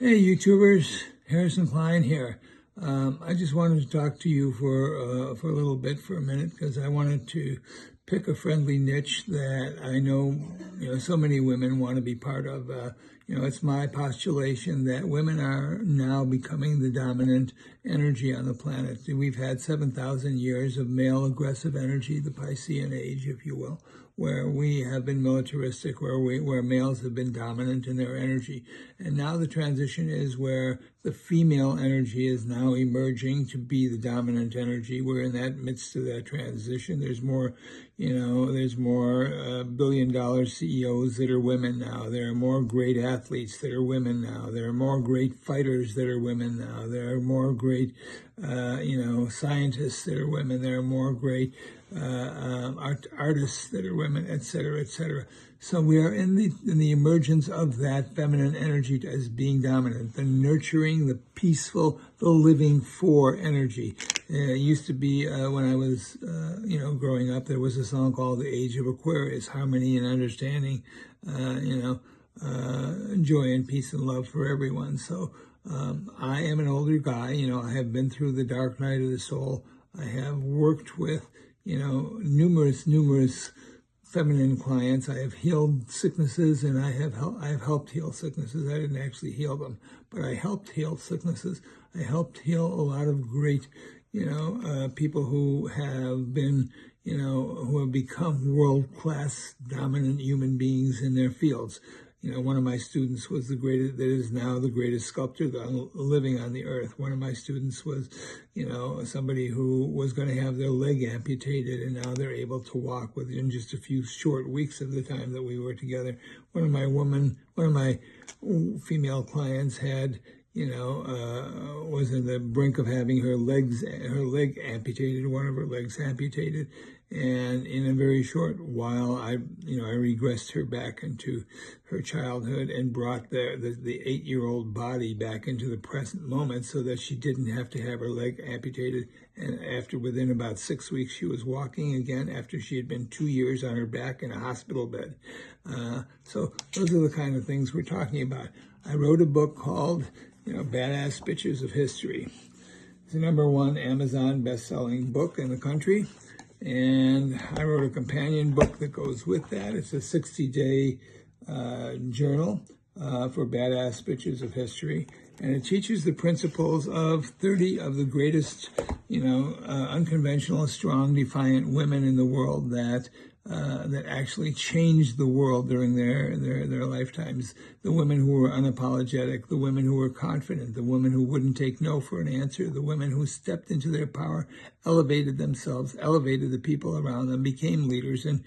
Hey, YouTubers, Harrison Klein here. I just wanted to talk to you for a little bit, for a minute, because I wanted to pick a friendly niche that I know, so many women want to be part of. It's my postulation that women are now becoming the dominant energy on the planet. We've had 7,000 years of male aggressive energy, the Piscean age, if you will, where we have been militaristic, where males have been dominant in their energy. And now the transition is where the female energy is now emerging to be the dominant energy. We're in that midst of that transition. There's more, billion-dollar CEOs that are women now. There are more great athletes that are women now. There are more great fighters that are women now. There are more great, scientists that are women. There are more great artists that are women, et cetera, et cetera. So we are in the emergence of that feminine energy as being dominant, the nurturing, the peaceful, the living for energy. It used to be when I was, growing up, there was a song called "The Age of Aquarius," harmony and understanding, joy and peace and love for everyone. So I am an older guy. I have been through the dark night of the soul. I have worked with numerous feminine clients. I have healed sicknesses, and I have helped heal sicknesses. I didn't actually heal them, but I helped heal sicknesses. I helped heal a lot of great, people who have been, who have become world-class dominant human beings in their fields. One of my students was that is now the greatest sculptor living on the earth. One of my students was, somebody who was going to have their leg amputated, and now they're able to walk within just a few short weeks of the time that we were together. One of my female clients had, was in the brink of having her leg amputated, one of her legs amputated. And in a very short while, I regressed her back into her childhood and brought the 8-year-old body back into the present moment so that she didn't have to have her leg amputated. And within about 6 weeks, she was walking again after she had been 2 years on her back in a hospital bed. So those are the kind of things we're talking about. I wrote a book called, Badass Bitches of History. It's the #1 Amazon best-selling book in the country. And I wrote a companion book that goes with that. It's a 60-day journal for badass bitches of history. And it teaches the principles of 30 of the greatest, unconventional, strong, defiant women in the world that actually changed the world during their lifetimes. The women who were unapologetic, the women who were confident, the women who wouldn't take no for an answer, the women who stepped into their power, elevated themselves, elevated the people around them, became leaders, and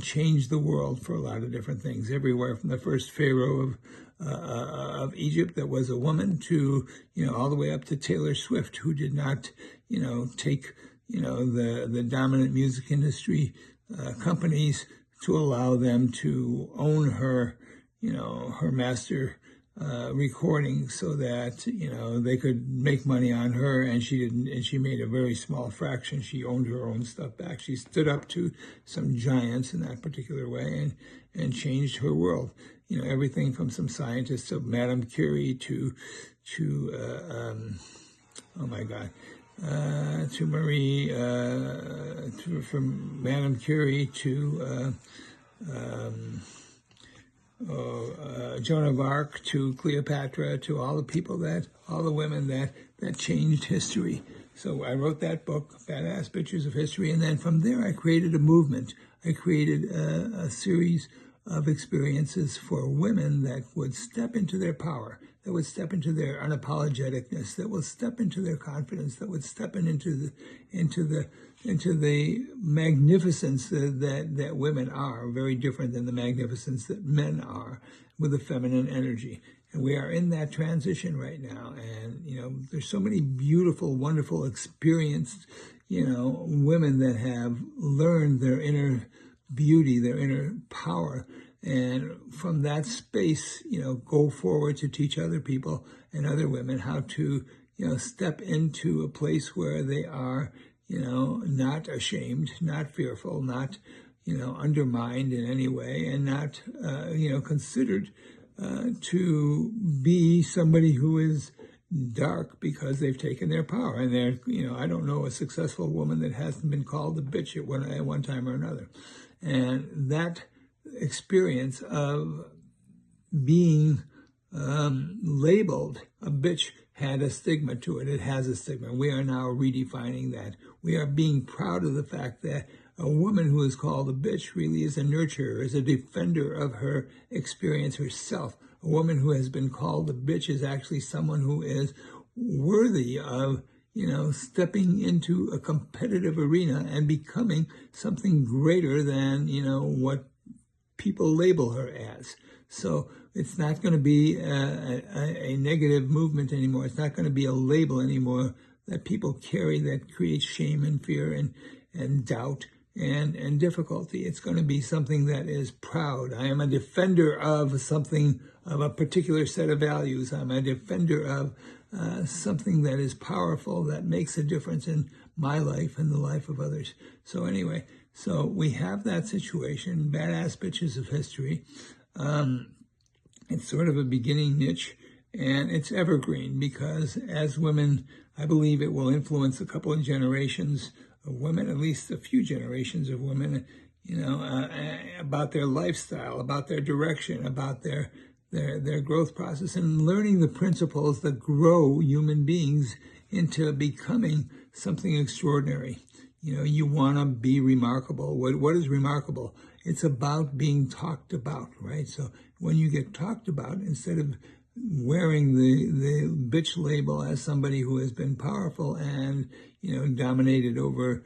changed the world for a lot of different things, everywhere from the first pharaoh of Egypt that was a woman to, all the way up to Taylor Swift, who did not, take, the dominant music industry companies to allow them to own her, her master recording, so that they could make money on her, and she didn't, and she made a very small fraction. She owned her own stuff back. She stood up to some giants in that particular way and changed her world. Everything from some scientists of Madame Curie to Marie, from Madame Curie to Joan of Arc to Cleopatra, to all the women that changed history. So I wrote that book, Badass Bitches of History, and then from there I created a movement. I created a series of experiences for women that would step into their power, that would step into their unapologeticness, that would step into their confidence, that would step into the magnificence that women are, very different than the magnificence that men are, with the feminine energy. And we are in that transition right now. And, there's so many beautiful, wonderful, experienced, women that have learned their inner beauty, their inner power, and from that space, go forward to teach other people and other women how to, step into a place where they are, not ashamed, not fearful, not, undermined in any way, and not, considered to be somebody who is dark because they've taken their power. And they're, I don't know a successful woman that hasn't been called a bitch at one time or another. And that experience of being labeled a bitch had a stigma to it. It has a stigma. We are now redefining that. We are being proud of the fact that a woman who is called a bitch really is a nurturer, is a defender of her experience herself. A woman who has been called a bitch is actually someone who is worthy of, stepping into a competitive arena and becoming something greater than, what people label her as. So it's not going to be a negative movement anymore. It's not going to be a label anymore that people carry that creates shame and fear and doubt and difficulty. It's going to be something that is proud. I am a defender of something, of a particular set of values. I'm a defender of something that is powerful, that makes a difference in my life and the life of others. So anyway, so we have that situation, Badass Bitches of History. It's sort of a beginning niche, and it's evergreen because as women, I believe it will influence a couple of generations of women, at least a few generations of women, about their lifestyle, about their direction, about their growth process, and learning the principles that grow human beings into becoming something extraordinary. You want to be remarkable. What is remarkable? It's about being talked about, right? So when you get talked about, instead of wearing the bitch label as somebody who has been powerful and, dominated over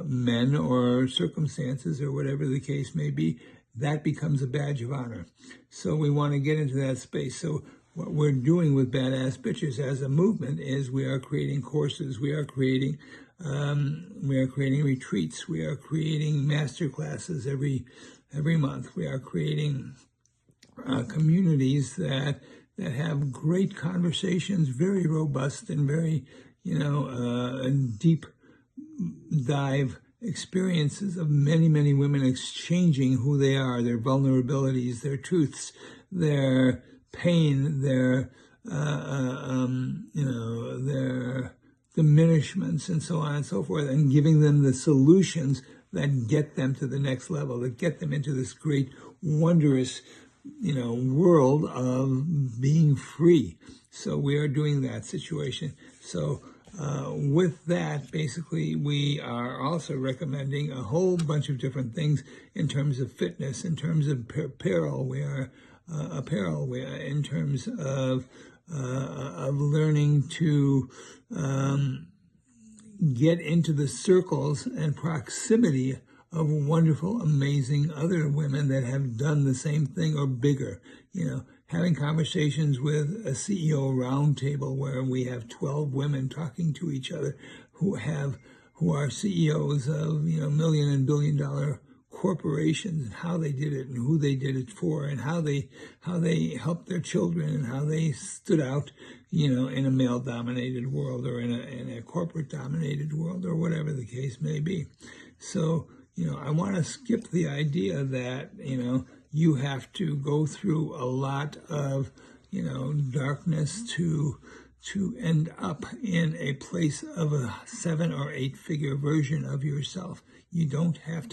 men or circumstances or whatever the case may be, that becomes a badge of honor. So we want to get into that space. So what we're doing with Badass Bitches as a movement is we are creating courses, we are creating retreats, we are creating master classes every month. We are creating communities that have great conversations, very robust and very, deep dive experiences of many, many women exchanging who they are, their vulnerabilities, their truths, their pain, their diminishments, and so on and so forth, and giving them the solutions that get them to the next level, that get them into this great, wondrous, world of being free. So we are doing that situation. So with that, basically, we are also recommending a whole bunch of different things in terms of fitness, in terms of apparel. We are in terms of learning to get into the circles and proximity of wonderful, amazing other women that have done the same thing or bigger. Having conversations with a CEO roundtable where we have 12 women talking to each other who are CEOs of, million and billion dollar corporations, and how they did it and who they did it for and how they helped their children and how they stood out, in a male dominated world or in a corporate dominated world or whatever the case may be. So, I want to skip the idea that, you have to go through a lot of, darkness to end up in a place of a 7 or 8 figure version of yourself. You don't have to.